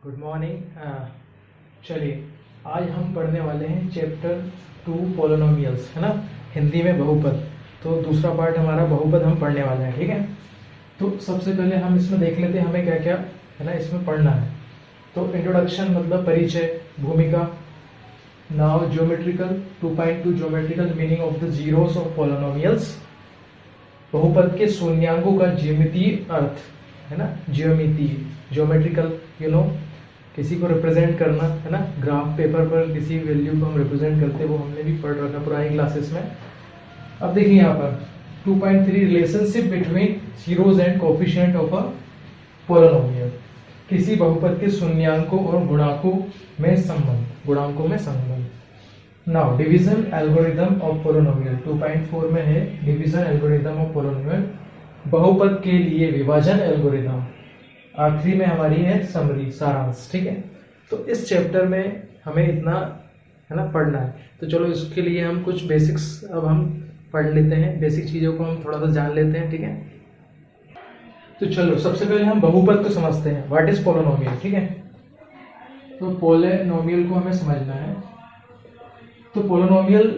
Good morning. चलिए आज हम पढ़ने वाले हैं चैप्टर 2 पोलिनोमियल्स, है ना, हिंदी में बहुपद। तो दूसरा पार्ट हमारा बहुपद हम पढ़ने वाले हैं, ठीक है। तो सबसे पहले हम इसमें देख लेते हैं हमें क्या क्या है ना इसमें पढ़ना है। तो इंट्रोडक्शन मतलब परिचय, भूमिका। Now geometrical 2.2 geometrical meaning of the zeros of polynomials. बहुपद के शून्यांकों का ज्यामितीय अर्थ, है ना, ज्योमेट्रिकल किसी को रिप्रेजेंट करना, है ना, ग्राफ पेपर पर किसी वैल्यू को हम रिप्रेजेंट करते हैं, वो हमने भी पढ़ रखा पुरानी क्लासेस में। अब देखिए यहाँ पर 2.3 relationship between zeros and coefficient of a polynomial. किसी बहुपद के शून्यांकों और गुणांकों में संबंध। Now division algorithm of polynomial 2.4 में है डिवीजन एल्गोरिथम ऑफ पोलिनोमियल, बहुपद के लिए विभाजन एल्गोरिथम। आखिरी में हमारी है समरी, सारांश, ठीक है। तो इस चैप्टर में हमें इतना है ना पढ़ना है। तो चलो इसके लिए हम कुछ बेसिक्स अब हम पढ़ लेते हैं, बेसिक चीज़ों को हम थोड़ा सा जान लेते हैं, ठीक है। तो चलो सबसे पहले हम बहुपद को समझते हैं, व्हाट इज पोलिनोमियल, ठीक है। तो पोलिनोमियल को हमें समझना है। तो पोलिनोमियल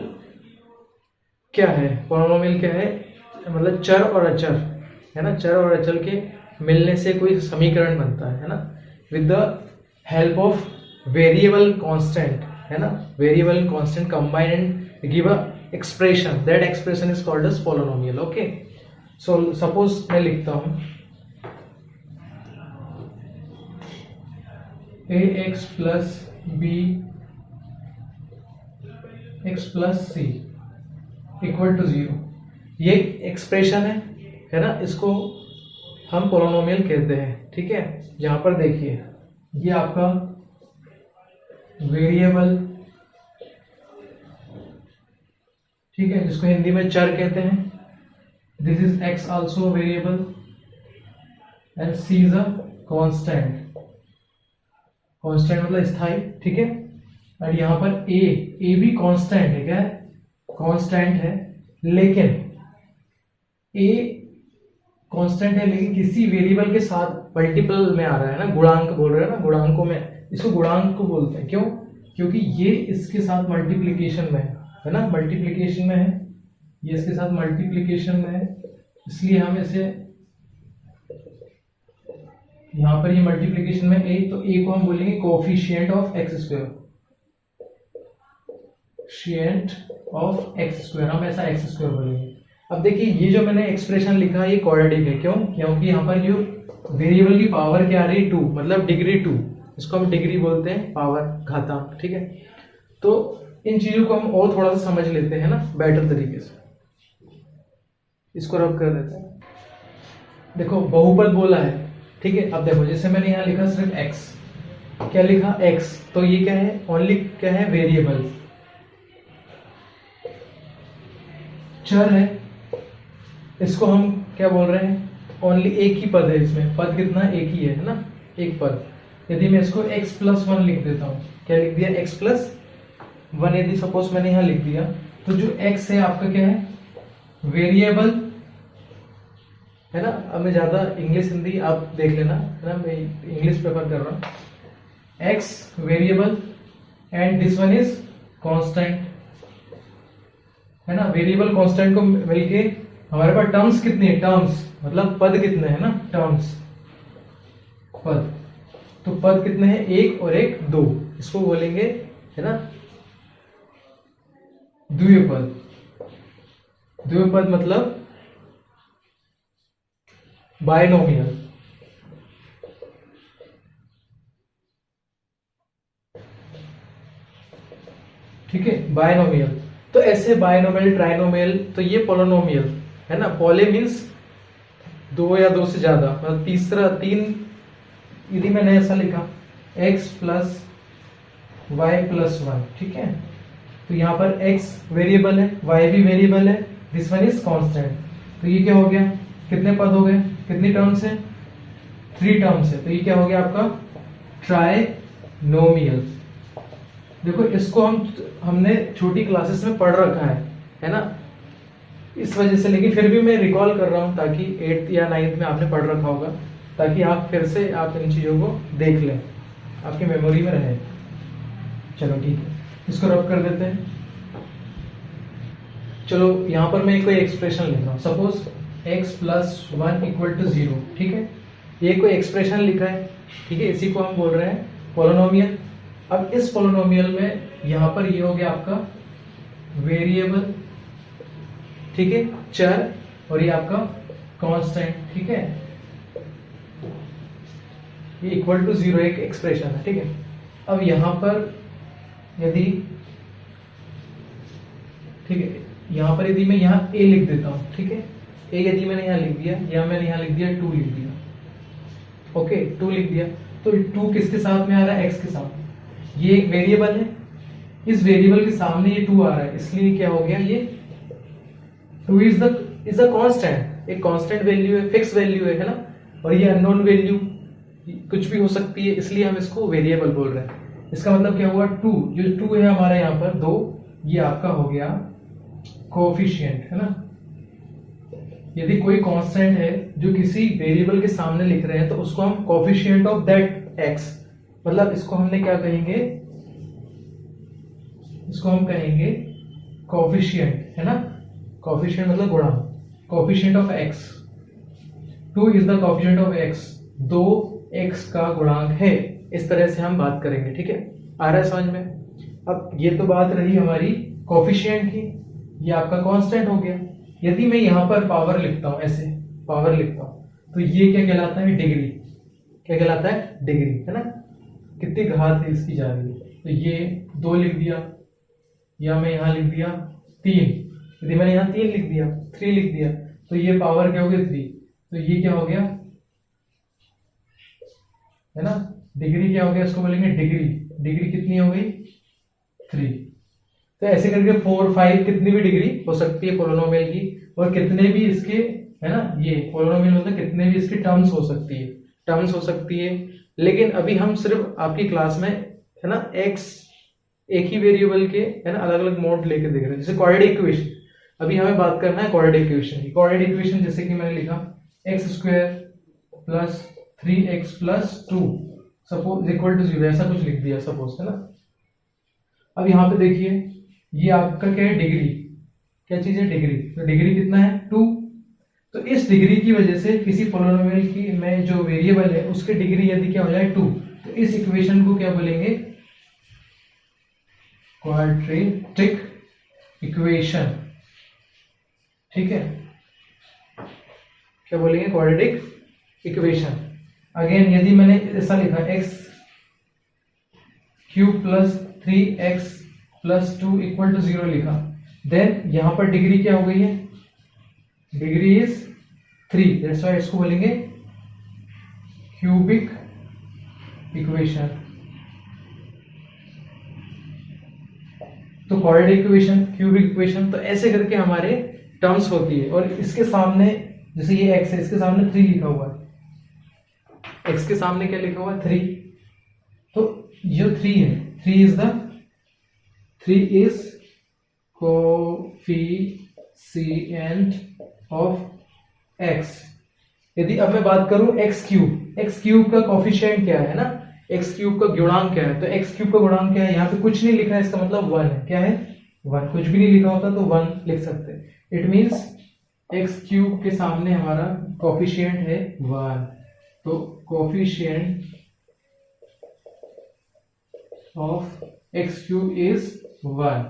क्या है? पोलिनोमियल क्या है? मतलब चर और अचर, है ना, चर और अचर के मिलने से कोई समीकरण बनता है ना, with the help of variable constant, है ना, variable constant combine and give a expression, that expression is called as polynomial. Okay, so suppose मैं लिखता हूं ax plus B X plus C equal to 0। ये एक्सप्रेशन है ना, इसको हम पोलिनोमियल कहते हैं, ठीक है। यहां पर देखिए ये आपका वेरिएबल, ठीक है, जिसको हिंदी में चर कहते हैं। This is X also variable and C is a constant मतलब स्थाई, ठीक है। और यहां पर ए भी कांस्टेंट है, क्या है? कांस्टेंट है, लेकिन ए कांस्टेंट है लेकिन किसी वेरिएबल के साथ मल्टीपल में आ रहा है ना, गुणांक बोल रहे हैं ना, गुणांकों में, इसको गुणांक को बोलते हैं। क्यों? क्योंकि ये इसके साथ मल्टीप्लिकेशन में है ना, मल्टीप्लिकेशन में है, ये इसके साथ मल्टीप्लिकेशन में है, इसलिए हम इसे यहां पर ये मल्टीप्लिकेशन में ए, तो ए को हम बोलेंगे कोफिशिएंट ऑफ एक्स स्क्वायर, शिएंट ऑफ एक्स स्क्वायर, हम ऐसा एक्स स्क्वायर बोलेंगे। अब देखिए ये जो मैंने एक्सप्रेशन लिखा है ये क्वाड्रेटिक है। क्यों? क्योंकि यहाँ पर जो वेरिएबल की पावर क्या आ रही है 2, मतलब डिग्री 2, इसको हम डिग्री बोलते हैं, पावर, घातांक, ठीक है। तो इन चीजों को हम और थोड़ा सा समझ लेते हैं ना बेटर तरीके से, इसको रब कर देते हैं। देखो बहुपद बोला है, ठीक है। अब देखो जैसे मैंने यहाँ लिखा सिर्फ एक्स, क्या लिखा? एक्स, तो ये क्या है? ओनली क्या है? वेरिएबल, चर है। इसको हम क्या बोल रहे हैं? ओनली एक ही पद है इसमें, पद कितना? एक ही है ना, एक पद। यदि मैं इसको x प्लस 1 लिख देता हूं, क्या लिख दिया? x प्लस 1 यदि सपोज मैंने यहां लिख दिया, तो जो x है आपका क्या है? वेरिएबल, है ना। अब मैं ज्यादा इंग्लिश हिंदी आप देख लेना, है ना, मैं इंग्लिश प्रेफर कर रहा हूं। x variable and this one is constant, है ना। वेरिएबल कांस्टेंट को मिलके हमारे पास टर्म्स कितनी है? टर्म्स मतलब पद कितने हैं ना, टर्म्स, पद। तो पद कितने हैं? एक और एक, दो, इसको बोलेंगे, है ना, द्विपद। द्विपद मतलब बायनोमियल, ठीक है, बायनोमियल। तो ऐसे बायनोमियल, ट्राइनोमियल, तो ये पोलिनोमियल है ना। पॉली मीन्स दो या दो से ज्यादा, मतलब तीसरा, तीन। यदि मैंने ऐसा लिखा x प्लस वाई प्लस 1, ठीक है, तो यहां पर x वेरिएबल है, y भी वेरिएबल है, दिस वन इज कांस्टेंट। तो ये क्या हो गया? कितने पद हो गए? कितनी टर्म्स है? 3 टर्म्स है। तो ये क्या हो गया आपका? ट्राइनोमियल। देखो इसको हमने छोटी क्लासेस में पढ़ रखा है ना, इस वजह से, लेकिन फिर भी मैं रिकॉल कर रहा हूं ताकि 8th या 9th में आपने पढ़ रखा होगा, ताकि आप फिर से आप इन चीजों को देख लें। आपकी मेमोरी में रहे। चलो ठीक है, इसको रब कर देते हैं। चलो यहाँ पर मैं कोई एक्सप्रेशन लिख रहा हूँ, suppose x plus 1 equal to 0, ठीक है। ये कोई एक्सप्रेशन लिखा है, ठीक है, इसी को हम बोल रहे हैं पोलिनोमियल। अब इस पोलिनोमियल में यहाँ पर ये हो गया आपका वेरिएबल, ठीक है, चर, और ये आपका कांस्टेंट, ठीक है। ये इक्वल टू 0 एक एक्सप्रेशन है, ठीक है। अब यहाँ पर यदि, ठीक है, यहाँ पर यदि मैं यहाँ a लिख देता हूँ, ठीक है, a यदि मैंने यहाँ लिख दिया, या मैंने यहाँ लिख दिया 2 लिख दिया, ओके 2 लिख दिया, तो 2 किसके साथ में आ रहा है, x के साथ। ये एक वेरिएबल है, इस वेरिएबल के सामने ये 2 आ रहा है, इसलिए क्या हो गया, ये 2 इज अ कांस्टेंट, एक कांस्टेंट वैल्यू है, फिक्स वैल्यू है ना। और ये अननोन वैल्यू कुछ भी हो सकती है, इसलिए हम इसको वेरिएबल बोल रहे हैं। इसका मतलब क्या हुआ, 2 जो 2 है हमारे यहाँ पर 2, ये आपका हो गया कोएफिशिएंट, है ना। यदि कोई कांस्टेंट है जो किसी वेरिएबल के सामने लिख रहे हैं तो उसको हम कोएफिशिएंट ऑफ दैट x, मतलब इसको हमने क्या कहेंगे, इसको हम कहेंगे कोएफिशिएंट, है ना। कोएफिशिएंट मतलब गुणांक, coefficient of x, 2 is the coefficient of x, 2 x का गुणांक है। इस तरह से हम बात करेंगे, ठीक है, आ रहा है समझ में। अब ये तो बात रही हमारी कोएफिशिएंट की, ये आपका कांस्टेंट हो गया। यदि मैं यहाँ पर पावर लिखता हूँ, ऐसे पावर लिखता हूँ, तो ये क्या कहलाता है, डिग्री, क्या कहलाता है, डिग्री, है ना। कितनी घात है इसकी जा रही है, तो ये 2 लिख दिया, या मैं यहाँ लिख दिया 3, यदि मैंने यहाँ 3 लिख दिया, 3 लिख दिया, तो ये पावर क्या हो गया, 3, तो ये क्या हो गया, है ना, डिग्री क्या हो गया, इसको बोलेंगे डिग्री, डिग्री कितनी हो गई, 3। तो ऐसे करके 4, 5 कितनी भी डिग्री हो सकती है पोलिनोमियल की, और कितने भी इसके, है ना, ये पोलिनोमियल मतलब कितने भी इसके टर्म्स हो सकती है, टर्म्स हो सकती है। लेकिन अभी हम सिर्फ आपकी क्लास में, है ना, x एक ही वेरिएबल के, है ना, अलग अलग मोड लेके देख रहे हैं। जैसे क्वाड्रेटिक इक्वेशन, अभी हमें बात करना है क्वाड्रेटिक इक्वेशन की। क्वाड्रेटिक इक्वेशन जैसे कि मैंने लिखा x² plus 3x plus 2 suppose equal to 0, ऐसा कुछ लिख दिया सपोज, है ना। अब यहाँ पे देखिए, ये आपका क्या है, डिग्री, क्या चीज है, डिग्री, तो डिग्री कितना है, 2। तो इस डिग्री की वजह से किसी पोलिनोमियल की में जो वेरिएबल है उसकी डिग्री यदि क्या हो जाए 2, तो इस इक्वेशन को क्या बोलेंगे, क्वाड्रेटिक इक्वेशन, ठीक है, क्या बोलेंगे, क्वाड्रेटिक इक्वेशन। अगेन यदि मैंने ऐसा लिखा x³ plus 3x plus 2 equal to 0 लिखा, देन यहां पर डिग्री क्या हो गई है, डिग्री इज 3, दैट्स व्हाई इसको बोलेंगे क्यूबिक इक्वेशन। तो क्वाड्रेटिक इक्वेशन, क्यूबिक इक्वेशन, तो ऐसे करके हमारे टर्म्स होती है। और इसके सामने जैसे ये x है, इसके सामने 3 लिखा हुआ है, x के सामने क्या लिखा हुआ है, 3, तो जो 3 है, 3 इज कोफिशिएंट ऑफ x। यदि अब मैं बात करूं x³ का कोफिशिएंट क्या है ना, x³ का गुणांक क्या है, तो x³ का गुणांक क्या है, यहाँ पे कुछ नहीं लिखा है, इसका मतलब 1 है, क्या है, 1, कुछ भी नहीं लिखा होता तो 1 लिख सकते हैं। इट मींस x³ के सामने हमारा कोफिशिएंट है 1, तो कोफिशिएंट ऑफ x³ इज 1,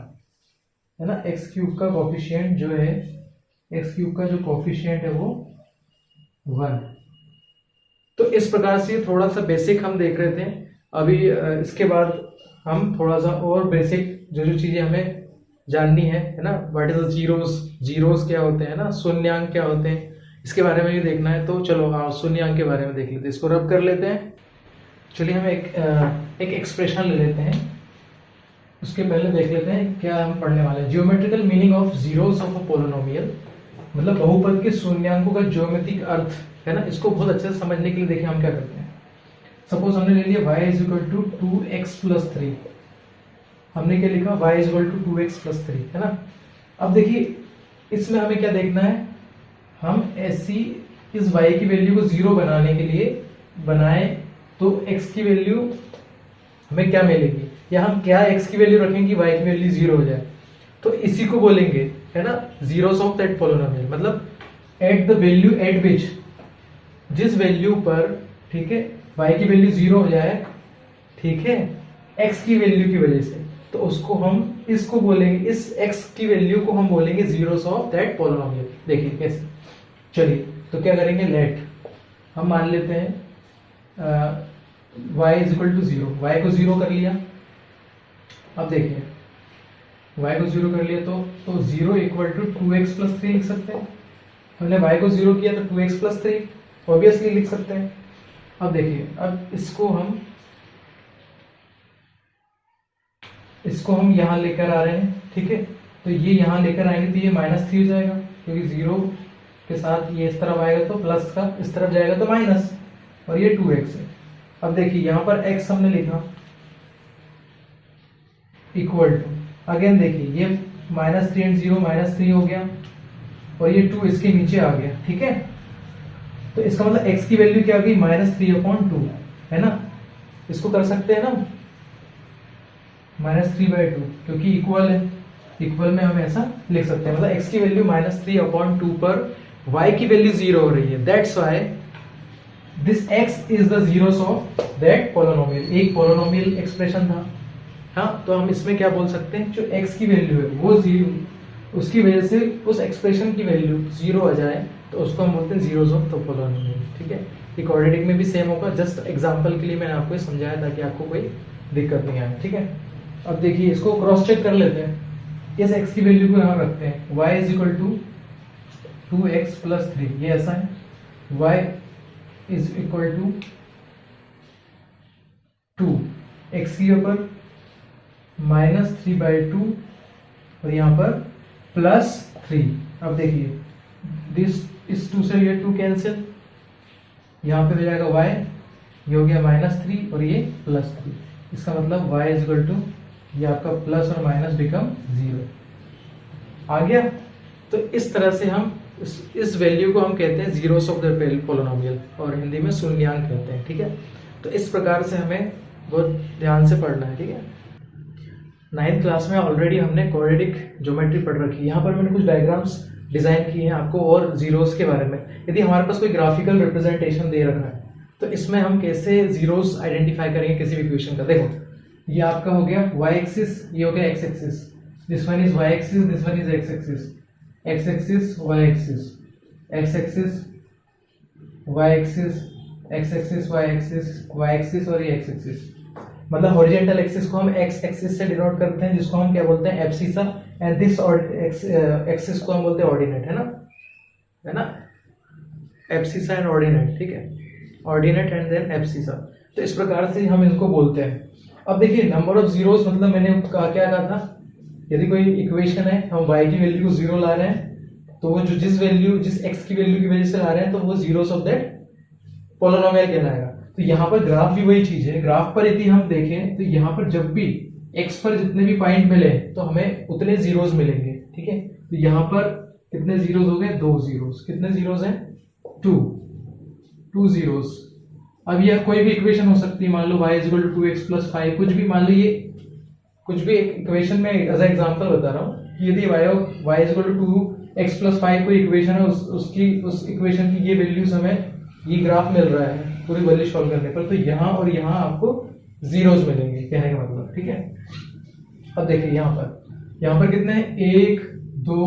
है ना। x³ का कोफिशिएंट जो है, x³ का जो कोफिशिएंट है वो 1। तो इस प्रकार से थोड़ा सा बेसिक हम देख रहे थे। अभी इसके बाद हम थोड़ा सा और बेसिक जो चीजें हमें जाननी है ना, व्हाट इज द जीरोस क्या होते हैं ना, शून्यांक क्या होते हैं, इसके बारे में भी देखना है। तो चलो हाँ, शून्यांक के बारे में देख लेते हैं, इसको रब कर लेते हैं। चलिए हम एक एक्सप्रेशन ले लेते हैं, उसके पहले देख लेते हैं क्या हम पढ़ने वाले हैं। Geometrical meaning of zeros of a polynomial, मतलब बहुपद के शून्यांकों का ज्योमेट्रिक अर्थ, है ना। इसको बहुत अच्छे से समझने के लिए देखिए हम क्या करते हैं। सपोज हमने ले लिया y is equal to 2x plus 3, हमने क्या लिखा, y is equal to 2x plus 3, है ना। अब देखिए इसमें हमें क्या देखना है, हम ऐसी इस y की वैल्यू को 0 बनाने के लिए बनाए तो x की वैल्यू हमें क्या मिलेगी, या हम क्या x की वैल्यू रखेंगे y की वैल्यू 0 हो जाए, तो इसी को बोलेंगे, है ना, जीरोस ऑफ दैट पोलिनोमियल। मतलब एट द वैल्यू एट विच, जिस वैल्यू पर, ठीक है, y की वैल्यू 0 हो जाए, ठीक है, x की वैल्यू की वजह से, तो उसको हम इसको बोलेंगे, इस x की वैल्यू को हम बोलेंगे जीरोस ऑफ दैट पोलिनोमियल। देखिए कैसे, चलिए तो क्या करेंगे, लेट हम मान लेते हैं y is equal to 0, y को 0 कर लिया। अब देखिए y को 0 कर लिया तो 0 इक्वल टू 2x प्लस 3 लिख सकते हैं। हमने y को 0 किया तो 2x प्लस 3 ऑब्वियसली लिख सकते हैं। अब देखिए, अब इसको हम यहां लेकर आ रहे हैं, ठीक है, तो ये यहां लेकर आएंगे तो ये -3 हो जाएगा, क्योंकि 0 के साथ ये इस तरफ आएगा तो प्लस का, इस तरफ जाएगा तो माइनस, और ये 2x है। अब देखिए यहां पर x हमने लिखा इक्वल टू, अगेन देखिए ये -3 एंड 0 -3 हो गया, और ये 2 इसके नीचे आ गया, ठीक है। तो इसका मतलब x की वैल्यू क्या आ गई, -3/2, है ना। इसको कर सकते हैं ना -3/2, क्योंकि इक्वल है, इक्वल में हम ऐसा लिख सकते हैं। मतलब x की वैल्यू -3/2 पर y की वैल्यू 0 हो रही है, that's why this x is the zeros of that polynomial. एक पोलिनोमियल एक्सप्रेशन था, हाँ, तो हम इसमें क्या बोल सकते हैं, जो x की वैल्यू है वो 0, उसकी वजह से उस एक्सप्रेशन की वैल्यू 0 आ जाए तो उसको हम बोलते हैं जीरोस ऑफ द पोलिनोमियल, ठीक है। ये क्वाड्रेटिक में भी सेम होगा, जस्ट एग्जांपल के लिए मैंने आपको समझाया ताकि आपको कोई दिक्कत नहीं आए, ठीक है। अब देखिए इसको क्रॉस चेक कर लेते हैं, इस x की वैल्यू को यहां रखते हैं, y is equal to 2x plus 3, ये ऐसा है, y is equal to 2, x के ऊपर -3/2 और यहाँ पर +3। अब देखिए दिस, इस 2 से ये 2 कैंसिल, यहाँ पे हो जाएगा y, ये हो गया -3 और ये +3। इसका मतलब y इज इक्वल टू, ये आपका प्लस और माइनस बिकम 0 आ गया। तो इस तरह से हम इस वैल्यू को हम कहते हैं जीरोस ऑफ द पोलिनोमियल, और हिंदी में शून्यांक कहते हैं, ठीक है। तो इस प्रकार से हमें बहुत ध्यान से पढ़ना है, ठीक है। 9th क्लास में ऑलरेडी हमने क्वाड्रेटिक ज्योमेट्री पढ़ रखी है। यहाँ पर मैंने कुछ डायग्राम्स डिजाइन किए हैं आपको और जीरोस के बारे में। यदि हमारे पास कोई ग्राफिकल रिप्रेजेंटेशन दे रखा है तो इसमें हम कैसे जीरोस आइडेंटिफाई करेंगे किसी भी इक्वेशन का। देखो ये आपका हो गया y एक्सिस, ये हो गया x axis, this one is y axis, this one is x axis, x axis y axis, x axis y axis, x axis y axis, y axis और ये x एक्सिस। मतलब हॉरिजॉन्टल एक्सिस को हम x axis से denote करते हैं, जिसको हम क्या बोलते हैं, एब्सिसा, एंड दिस एक्सिस को हम बोलते हैं ऑर्डिनेट, है ना, एब्सिसा एंड ऑर्डिनेट, ठीक है, ऑर्डिनेट एंड देन एब्सिसा। तो इस प्रकार से हम इनको बोलते हैं। अब देखिए नंबर ऑफ जीरोस, मतलब मैंने क्या कहा था, यदि कोई इक्वेशन है, हम y की वैल्यू को 0 ला रहे हैं, तो वो जो जिस x की वैल्यू की वजह से ला रहे हैं, तो वो जीरोस ऑफ दैट पोलिनोमियल कहलाएगा। तो यहाँ पर ग्राफ भी वही चीज है। ग्राफ पर यदि हम देखें तो यहाँ पर जब भी x पर जितने भी पॉइंट मिले तो हमें उतने जीरोस मिलेंगे, ठीक है। तो यहाँ पर कितने जीरोस हो गए, 2 जीरोस। कितने जीरोस हैं, 2 जीरोस। अब यह कोई भी इक्वेशन हो सकती है, मान लो y is equal to 2x plus 5, कुछ भी मान लो, ये कुछ भी एक इक्वेशन में एज एग्जांपल बता रहा हूँ कि यदि y is equal to 2x plus 5 कोई इक्वेशन है, उस इक्वेशन की ये वैल्यूज हमें ये ग्राफ मिल रहा है पूरी वैल्यू सॉल्व करने पर, तो यहाँ और यहाँ आपको जीरोस मिलेंगे, कहने का मतलब, ठीक है। अब देखिए यहाँ पर कितने, 1 2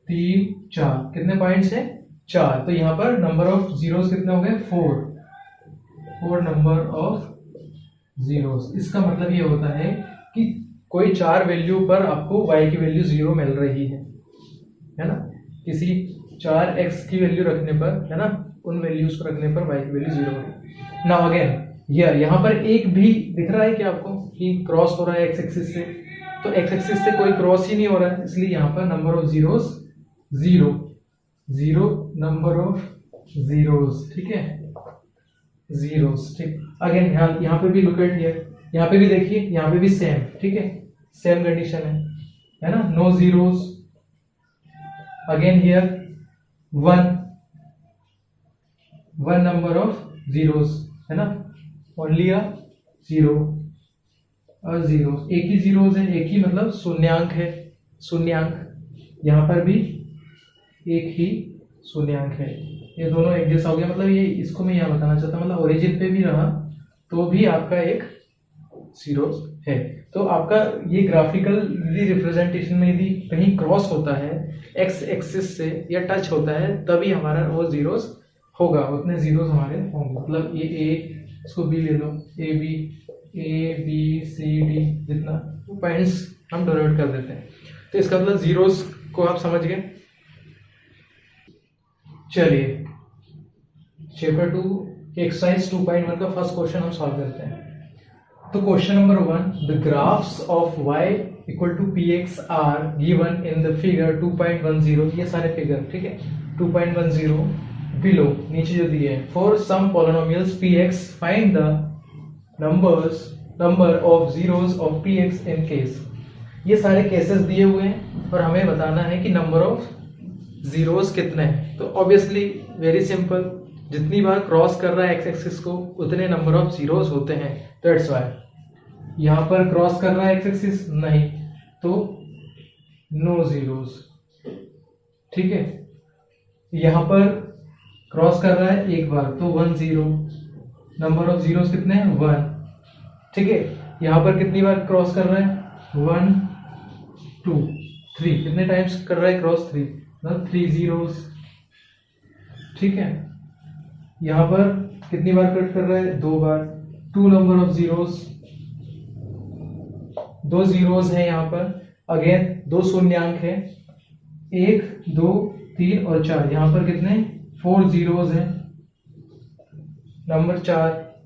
3 4, कितने पॉइंट्स हैं, 4। तो यहाँ पर नंबर ऑफ जीरोस कितने हो गए, 4 नंबर ऑफ जीरोस। इसका मतलब ये होता है कि कोई 4 वैल्यू पर आपको y की वैल्यू 0 मिल रही है ना। किसी 4x की वैल्यू रखने पर, है ना, उन वैल्यूज को रखने पर y की वैल्यू 0 होगी। नाउ अगेन यहाँ पर एक भी दिख रहा है कि आपको कि क्रॉस हो रहा है x एक्सिस से, तो x एक्सिस से कोई क्रॉस ही नहीं हो रहा है, इसलिए यहाँ पर number of zeros 0 number of zeros, ठीक है, जीरोस, ठीक। अगेन यहाँ पे भी लुक एट हियर, यहाँ पे भी देखिए, यहाँ पे भी सेम, ठीक है, सेम कंडीशन है ना, no zeros. Again here 1 number of zeros, है ना, ओनली अ 0, जीरो, एक ही जीरोज है, एक ही मतलब शून्यांक है, शून्यांक। यहाँ पर भी एक ही शून्यांक है, ये दोनों एक जैसा हो गया। मतलब ये इसको मैं यहाँ बताना चाहता हूँ, मतलब ओरिजिन पे भी रहा तो भी आपका एक जीरो है। तो आपका ये ग्राफिकल रिप्रेजेंटेशन में यदि कहीं क्रॉस होता है एक्स एक्सिस से या टच होता है तभी हमारा वो जीरोस होगा, उतने जीरोस हमारे होंगे। मतलब ये ए, इसको बी ले लो, ए बी सी डी, जितना पॉइंट्स हम डोनेट कर देते हैं। तो इसका मतलब जीरोस को आप समझ गए। चलिए चैप्टर 2 एक्सरसाइज 2.1 का फर्स्ट क्वेश्चन हम सॉल्व करते हैं। तो question number 1, the graphs of y equal to P X are given in the figure 2.10, ये सारे फिगर ठीक है, 2.10 बिलो नीचे जो दिए हैं। For some polynomials P X find the number of zeros of P X in case. ये सारे केसेस दिए हुए हैं और हमें बताना है कि नंबर ऑफ जीरोस कितने हैं। तो ऑब्वियसली वेरी सिंपल, जितनी बार क्रॉस कर रहा है एक्स एक्सिस को उतने नंबर ऑफ जीरोस होते हैं। दैट्स व्हाई यहां पर क्रॉस कर रहा है एक्स एक्सिस, नहीं तो नो जीरोस, ठीक है। यहां पर क्रॉस कर रहा है एक बार तो 1 0, नंबर ऑफ जीरोस कितने हैं 1, ठीक है। यहां पर कितनी बार क्रॉस कर रहा है 1 2 3, कितने टाइम्स कर रहा है क्रॉस 3, मतलब 3 जीरोस, ठीक है। यहां पर कितनी बार कट कर रहा है 2 बार, 2 नंबर ऑफ जीरोस, 2 जीरोस है यहाँ पर, अगेन 2 शून्यांक है, 1 2 3 और 4, यहाँ पर कितने 4 जीरोस हैं, नंबर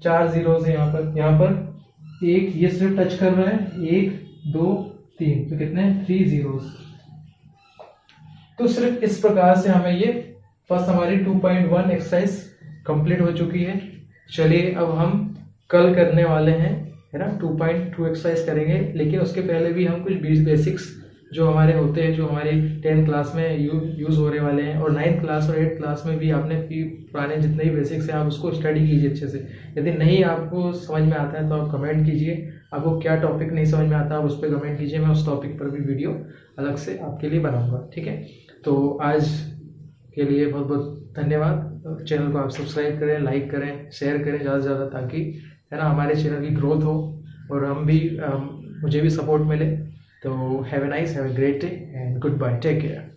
4 जीरोस है यहाँ पर एक, ये सिर्फ टच कर रहा है 1 2 3, तो कितने 3 जीरोस। तो सिर्फ इस प्रकार से हमें ये फर्स्ट हमारी 2.1 एक्सरसाइज कंप्लीट हो चुकी है। चलिए अब हम कल करने वाले हैं, है ना, 2.2 एक्सरसाइज करेंगे, लेकिन उसके पहले भी हम कुछ बेसिक्स जो हमारे होते हैं, जो हमारे 10th क्लास में यूज होने वाले हैं, और 9th क्लास और 8th क्लास में भी आपने पुराने जितने भी बेसिक्स हैं आप उसको स्टडी कीजिए अच्छे से। यदि नहीं आपको समझ में आता है तो आप कमेंट कीजिए, आपको क्या टॉपिक नहीं समझ में आता आप उस पर कमेंट कीजिए, मैं उस टॉपिक पर भी वीडियो अलग से आपके लिए बनाऊंगा, ठीक है। तो आज के लिए बहुत बहुत धन्यवाद। चैनल को आप सब्सक्राइब करें, लाइक करें, शेयर करें ज़्यादा से ज़्यादा, ताकि है ना हमारे चैनल की ग्रोथ हो और हम भी मुझे भी सपोर्ट मिले। तो have a nice, have a great day and goodbye, take care.